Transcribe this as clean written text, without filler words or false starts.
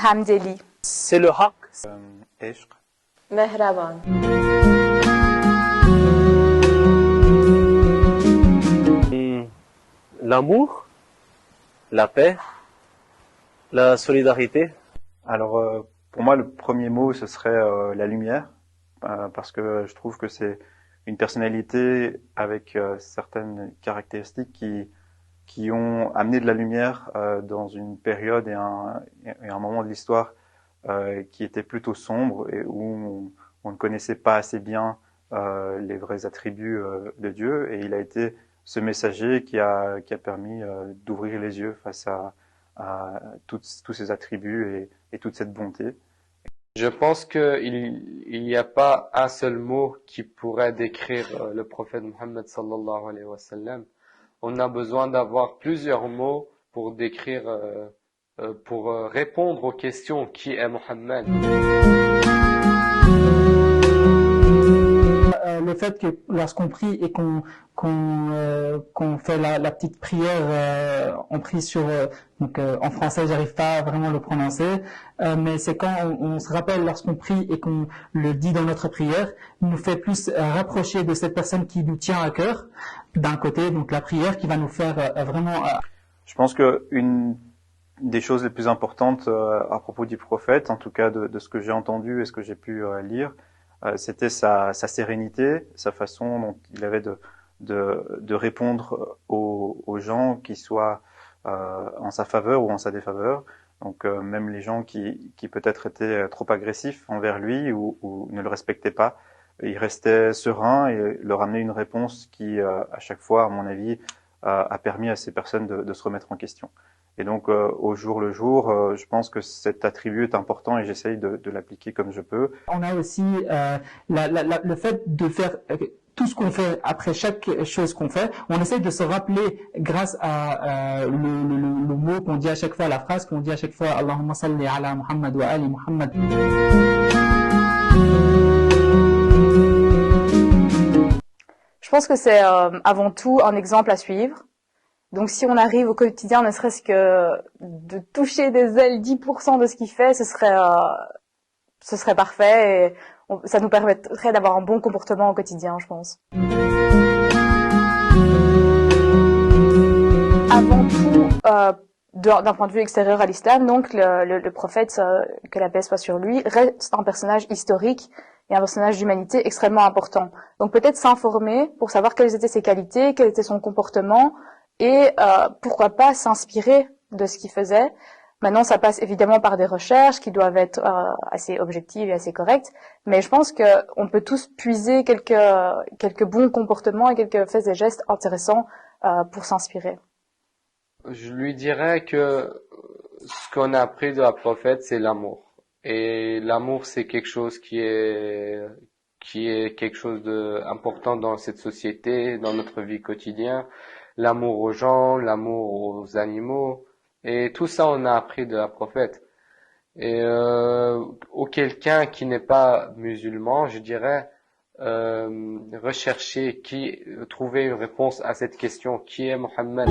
Hamdeli. C'est le haq. Ishq. Mehraban. L'amour, la paix, la solidarité. Alors, pour moi, le premier mot, ce serait la lumière, parce que je trouve que c'est une personnalité avec certaines caractéristiques qui ont amené de la lumière dans une période et un moment de l'histoire qui était plutôt sombre et où on ne connaissait pas assez bien les vrais attributs de Dieu. Et il a été ce messager qui a permis d'ouvrir les yeux face à tous ces attributs et toute cette bonté. Je pense qu'il n'y a pas un seul mot qui pourrait décrire le prophète Mohammed sallallahu alayhi wa sallam. On a besoin d'avoir plusieurs mots pour décrire, pour répondre aux questions qui est Mohammed. Le fait que lorsqu'on prie et qu'on fait la petite prière, on prie sur donc en français j'arrive pas vraiment à le prononcer, mais c'est quand on se rappelle lorsqu'on prie et qu'on le dit dans notre prière, nous fait plus rapprocher de cette personne qui nous tient à cœur. D'un côté, donc la prière qui va nous faire vraiment. Je pense que une des choses les plus importantes à propos du prophète, en tout cas de ce que j'ai entendu et ce que j'ai pu lire, c'était sa sérénité, sa façon dont il avait de répondre aux gens qui soient en sa faveur ou en sa défaveur. Donc même les gens qui peut-être étaient trop agressifs envers lui ou ne le respectaient pas, il restait serein et leur amenait une réponse qui, à chaque fois, à mon avis, a permis à ces personnes de se remettre en question. Et donc, au jour le jour, je pense que cet attribut est important et j'essaye de l'appliquer comme je peux. On a aussi le fait de faire tout ce qu'on fait après chaque chose qu'on fait, on essaye de se rappeler grâce à le mot qu'on dit à chaque fois, la phrase qu'on dit à chaque fois, Allahumma salli ala Muhammad wa ali Muhammad. Je pense que c'est avant tout un exemple à suivre. Donc si on arrive au quotidien, ne serait-ce que de toucher des ailes 10% de ce qu'il fait, ce serait parfait et ça nous permettrait d'avoir un bon comportement au quotidien, je pense. Avant tout, d'un point de vue extérieur à l'islam, donc le prophète, que la paix soit sur lui, reste un personnage historique et un personnage d'humanité extrêmement important. Donc peut-être s'informer pour savoir quelles étaient ses qualités, quel était son comportement, et pourquoi pas s'inspirer de ce qu'il faisait. Maintenant, ça passe évidemment par des recherches qui doivent être assez objectives et assez correctes, mais je pense que on peut tous puiser quelques bons comportements et quelques faits et gestes intéressants pour s'inspirer. Je lui dirais que ce qu'on a appris de la prophète, c'est l'amour. Et l'amour, c'est quelque chose qui est quelque chose d'important dans cette société, dans notre vie quotidienne. L'amour aux gens, l'amour aux animaux, et tout ça on a appris de la prophète. Et ou quelqu'un qui n'est pas musulman, je dirais, rechercher trouver une réponse à cette question, qui est Mohammed.